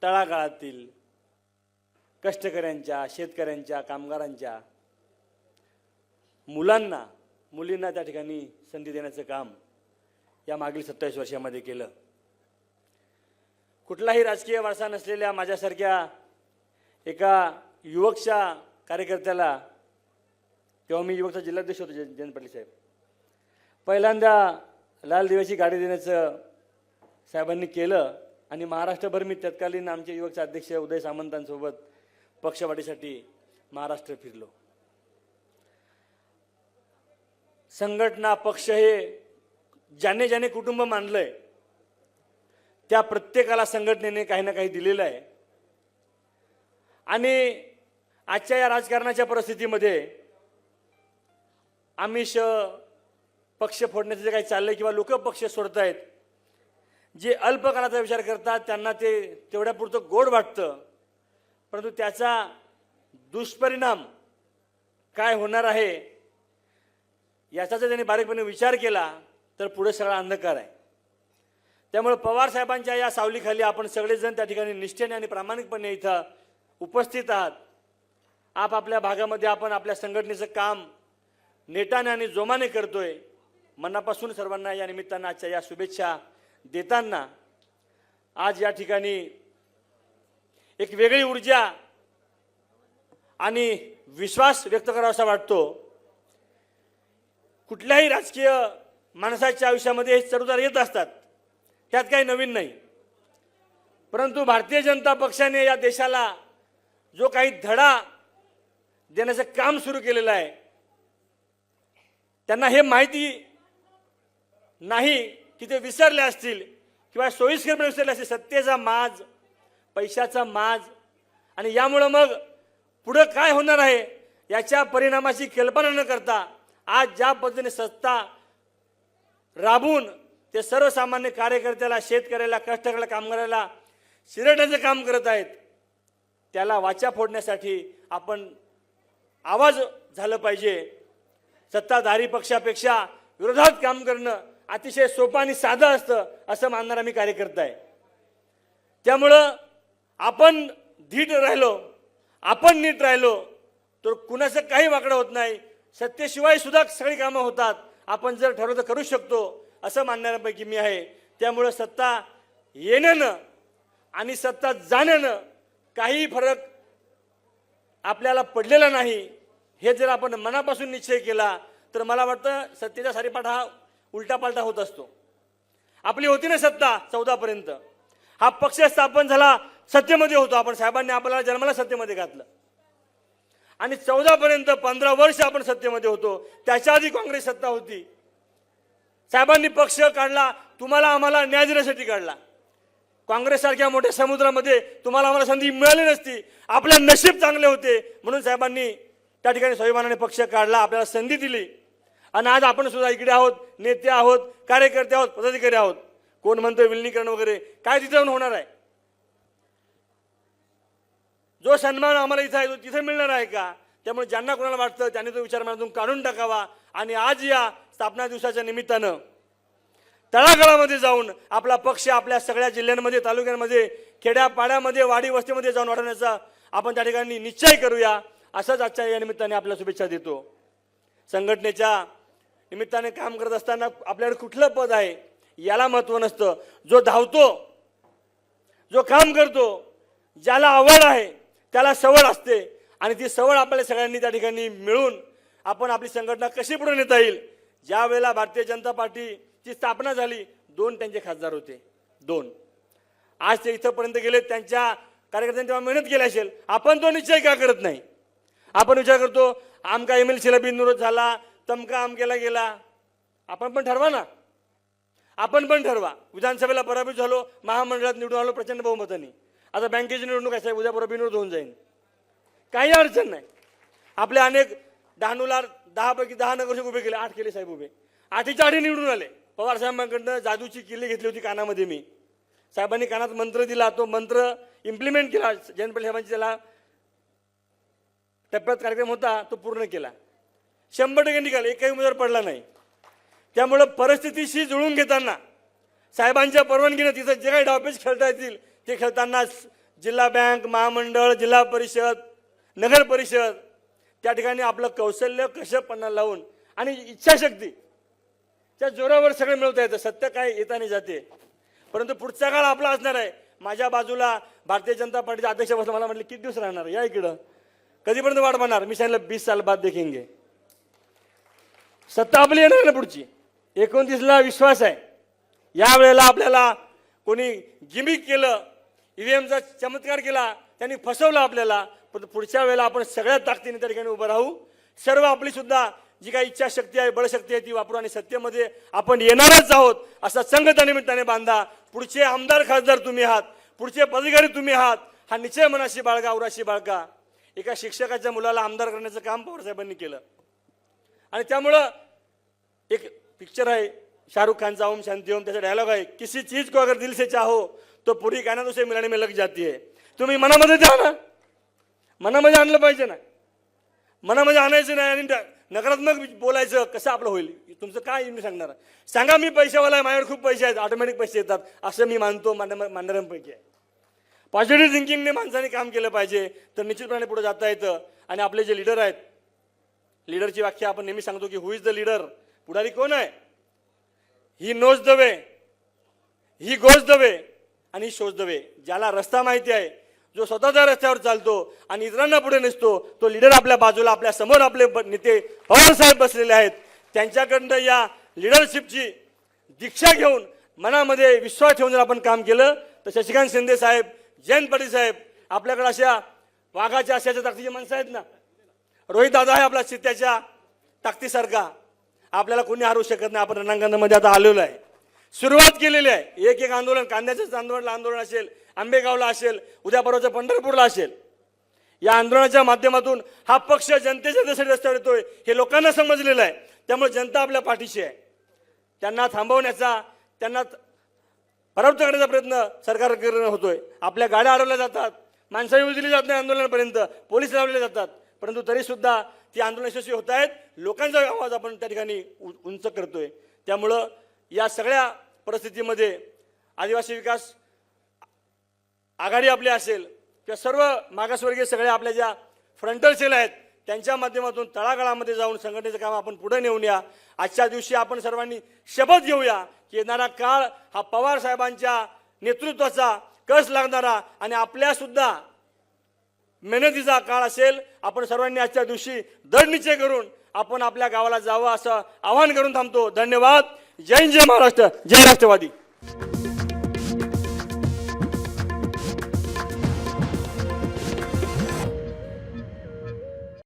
तळागाळातील कष्टकऱ्यांच्या, शेतकऱ्यांच्या, कामगारांच्या मुलांना मुलींना त्या ठिकाणी संधी देण्याचं काम या मागील 27 वर्षामध्ये केलं। कुठलाही राजकीय वारसा नसलेल्या माझ्यासारख्या एका युवकच्या कार्यकर्त्याला, तेव्हा मी युवकचा जिल्हाध्यक्ष होतो जयंत पाटील साहेब, पहिल्यांदा लाल दिव्याची गाडी देण्याचं साहेबांनी केलं आणि महाराष्ट्रभर मी तत्कालीन आमचे युवकचे अध्यक्ष उदय सामंतांसोबत पक्षवाढीसाठी महाराष्ट्र फिरलो। संघटना पक्ष हे ज्याने ज्याने कुटुंब मानलंय त्या प्रत्येकाला संघटनेने काही ना काही दिलेलं आहे। आणि आजच्या या राजकारणाच्या परिस्थितीमध्ये आमिष पक्ष फोडण्याचं जे काही चाललंय किंवा लोक पक्ष सोडतायत, जे अल्पकाळाचा विचार करतात त्यांना ते तेवढ्यापुरतं गोड वाटतं, परंतु त्याचा दुष्परिणाम काय होणार आहे याचा जर त्यांनी बारीकपणे विचार केला तर पुढे सगळा अंधकार आहे। त्यामुळे पवार साहेबांच्या या सावलीखाली आपण सगळेजण त्या ठिकाणी निष्ठेने आणि प्रामाणिकपणे इथं उपस्थित आहात। आपापल्या भागामध्ये आपण आपल्या संघटनेचं काम नेटाने आणि जोमाने करतोय। मनापासून सर्वांना या निमित्तानं आजच्या या शुभेच्छा देताना आज या ठिकाणी एक वेगळी ऊर्जा आणि विश्वास व्यक्त करावासा वाटतो। कुठल्याही राजकीय माणसाच्या आयुष्यामध्ये हे चढउतार येत असतात, त्यात काही नवीन नाही, परंतु भारतीय जनता पक्षाने या देशाला जो काही धडा देण्याचं काम सुरू केलेलं आहे त्यांना हे माहिती नाही की ते विसरले असतील किंवा सोयीस्करपणे विसरले असतील सत्तेचा माज, पैशाचा माज, आणि यामुळे मग पुढे काय होणार आहे याच्या परिणामाची कल्पना न करता आज ज्या पद्धतीने सत्ता राबून ते सर्वसामान्य कार्यकर्त्याला, शेतकऱ्याला, कष्टकऱ्याला, कामगाराला शिरण्याचं काम करत आहेत, त्याला वाचा फोडण्यासाठी आपण आवाज झालं पाहिजे। सत्ताधारी पक्षापेक्षा विरोधात काम करणं अतिशय सोपं आणि साधं असतं असं मानणारा मी कार्यकर्ता आहे। त्यामुळं आपण धीट राहिलो, आपण नीट राहिलो तर कुणाचं काही वाकडं होत नाही। सत्तेशिवाय सुद्धा सगळी कामं होतात, आपण जर ठरवलं तर करू शकतो असं मानणाऱ्यांपैकी मी आहे। त्यामुळं सत्ता येण्यानं आणि सत्ता जाण्यानं काही फरक आपल्याला पडलेला नाही। हे जर आपण मनापासून निश्चय केला तर मला वाटतं सत्तेचा सारीपाठ हा उलटा पालटा होत असतो। आपली होती ना सत्ता 14 पर्यंत, हा पक्ष स्थापन झाला सत्तेमध्ये होतो, आपण साहेबांनी आपल्याला जन्माला सत्तेमध्ये घातलं आणि 14 पर्यंत 15 वर्ष आपण सत्तेमध्ये होतो। त्याच्या आधी काँग्रेस सत्ता होती, साहेबांनी पक्ष काढला, तुम्हाला आम्हाला न्याय देण्यासाठी काढला। काँग्रेस सारख्या मोठ्या समुद्रामध्ये तुम्हाला आम्हाला संधी मिळाली नसती, आपले नशीब चांगले होते म्हणून साहेबांनी त्या ठिकाणी स्वाभिमानाने पक्ष काढला, आपल्याला संधी दिली आणि आज आपण सुद्धा इकडे आहोत, नेते आहोत, कार्यकर्ते आहोत, पदाधिकारी आहोत। कोण म्हणतोय विलीनीकरण वगैरे, काय तिथे होणार आहे? जो सन्मान आम्हाला इथं आहे तो तिथे मिळणार आहे का? त्यामुळे ज्यांना कोणाला वाटतं त्यांनी तो विचार मनातून काढून टाकावा आणि आज या स्थापना दिवसाच्या निमित्तानं तळागाळामध्ये जाऊन आपला पक्ष आपल्या सगळ्या जिल्ह्यांमध्ये, तालुक्यांमध्ये, खेड्यापाड्यामध्ये, वाडी वस्तीमध्ये जाऊन वाढवण्याचा आपण त्या ठिकाणी निश्चय करूया, असंच आजच्या या निमित्ताने आपल्याला शुभेच्छा देतो। संघटनेच्या निमित्ताने काम करत असताना आपल्याकडे कुठलं पद आहे याला महत्त्व नसतं। जो धावतो, जो काम करतो, ज्याला आवड आहे त्याला सवड असते आणि ती सवड आपल्या सगळ्यांनी त्या ठिकाणी मिळून आपण आपली संघटना कशी पुढे नेता येईल। ज्या वेळेला भारतीय जनता पार्टीची स्थापना झाली 2 त्यांचे खासदार होते, 2। आज ते इथंपर्यंत गेले, त्यांच्या कार्यकर्त्यांनी तेव्हा मेहनत केली असेल, आपण तो निश्चय का करत नाही? आपण विचार करतो आमका MLC ला बिनविरोध झाला, तमका आमकेला गेला, आपण पण ठरवा ना, आपण पण ठरवा। विधानसभेला पराभूत झालो, महामंडळात निवडून आलो प्रचंड बहुमताने, आता बँकेची निवडणूक आहे साहेब, उद्या परवा बिनविरोध होऊन जाईल, काही अडचण नाही। आपले अनेक डहाणूला 10 पैकी 10 नगरसेवक उभे केले, 8 केले साहेब उभे, 8च्या 8 निवडून आले। पवार साहेबांकडनं जादूची किल्ली घेतली होती कानामध्ये, मी साहेबांनी कानात मंत्र दिला, तो मंत्र इम्प्लिमेंट केला, जयंत पाटील साहेबांची त्याला टप्प्यात कार्यक्रम होता तो पूर्ण केला, 100% निकाल, एकही उमेदवार पडला नाही। त्यामुळे परिस्थितीशी जुळून घेताना साहेबांच्या परवानगीने तिथं जे काही डावपेच खेळता येतील ते खेळताना जिल्हा बँक, महामंडळ, जिल्हा परिषद, नगर परिषद, त्या ठिकाणी आपलं कौशल्य कसं पन्ना लावून आणि इच्छाशक्ती त्या जोरावर सगळं मिळवता येतं. सत्य काय येताना जाते, परंतु पुढचा काळ आपला असणार आहे. माझ्या बाजूला भारतीय जनता पार्टीचे अध्यक्ष बसले, मला म्हटले किती दिवस राहणार, या इकडं कधीपर्यंत वाट पाहणार. मी सांगितलं 20 साल बाद देखेंगे. सत्ता आपली येणार ना पुढची. 29ला विश्वास आहे. यावेळेला आपल्याला कोणी गिमिक केलं, ईव्हीएमचा चमत्कार केला, त्यांनी फसवलं आपल्याला, पण पुढच्या वेळेला आपण सगळ्या ताकदीने त्या ठिकाणी उभं राहू. सर्व आपली सुद्धा जी काही इच्छाशक्ती आहे, बळशक्ती आहे ती वापरू आणि सत्तेमध्ये आपण येणारच आहोत असा संघ निमित्ताने बांधा. पुढचे आमदार खासदार तुम्ही आहात, पुढचे पदाधिकारी तुम्ही आहात, हा निश्चय मनाशी बाळगा, उराशी बाळगा. एका शिक्षकाच्या मुलाला आमदार करण्याचं काम पवार साहेबांनी केलं आणि त्यामुळं एक पिक्चर आहे शाहरुख खानचा ओम शांती ओम, त्याचा डायलॉग आहे, किसी चीज को अगर दिल से चाहो तो पूरी कायनात उसे मिलाने में लग जाती है. तुम्ही मनामध्ये द्या ना, मनामध्ये आणलं पाहिजे ना, मनामध्ये आणायचं नाही आणि नकारात्मक बोलायचं. कसं आपलं होईल, तुमचं काय मी सांगणार. सांगा मी पैशावाला आहे, माझ्याकडे खूप पैसे आहेत, ऑटोमॅटिक पैसे येतात असं मी मानतो, मानणाऱ्यांपैकी आहे. पॉझिटिव्ह थिंकिंगने माणसाने काम केलं पाहिजे तर निश्चितपणे पुढे जाता येतं. आणि आपले जे लीडर आहेत, लीडरची व्याख्या आपण नेहमी सांगतो की हु इज द लीडर, पुढारी कोण आहे. He knows the way, he goes the way आणि ही शोज द वे. ज्याला रस्ता माहिती आहे, जो स्वतःच्या रस्त्यावर चालतो आणि इतरांना पुढे नेसतो, तो लीडर आपल्या बाजूला, आपल्या समोर आपले नेते पवार साहेब बसलेले आहेत. त्यांच्याकडनं या लीडरशिपची दीक्षा घेऊन मनामध्ये विश्वास ठेवून जर आपण काम केलं तर शशिकांत शिंदे साहेब, जयंत पाटील साहेब, आपल्याकडे अशा वाघाच्या अशाच्या ताकदीची माणसं आहेत ना. रोहित दादा आहे आपला चित्त्याच्या ताकदीसारखा, आपल्याला कोणी हरू शकत नाही. आपण रणांगणामध्ये आता आलेलो आहे, सुरुवात केलेली आहे. एक एक आंदोलन, कांद्याचं आंदोलन असेल, आंबेगावला असेल, उद्या परवाच्या पंढरपूरला असेल. या आंदोलनाच्या माध्यमातून हा पक्ष जनतेच्या देशासाठी रस्त्यावर येतोय हे लोकांना समजलेलं आहे. त्यामुळे जनता आपल्या पाठीशी आहे. त्यांना थांबवण्याचा, त्यांना पराभूत करण्याचा प्रयत्न सरकार करणं होतोय. आपल्या गाड्या अडवल्या जातात, माणसं येऊ दिली जात नाही आंदोलनापर्यंत, पोलीस लावले जातात, परंतु तरी सुद्धा ती आंदोलन यशस्वी होत आहेत. लोकांचा आवाज आपण त्या ठिकाणी उंच करतोय. त्यामुळं या सगळ्या परिस्थितीमध्ये आदिवासी विकास आघाडी आपली असेल किंवा सर्व मागासवर्गीय सगळ्या आपल्या ज्या फ्रंटल सेल आहेत त्यांच्या माध्यमातून तळागाळामध्ये जाऊन संघटनेचं काम आपण पुढे नेऊया. आजच्या दिवशी आपण सर्वांनी शपथ घेऊया की येणारा काळ हा पवार साहेबांच्या नेतृत्वाचा कस लागणारा आणि आपल्या सुद्धा मेहनतीचा काळ असेल. आपण सर्वांनी आजच्या दिवशी दृढ निश्चय करून आपण आपल्या गावाला जावं असं आवाहन करून थांबतो. धन्यवाद. जय हिंद, जय महाराष्ट्र, जय राष्ट्रवादी.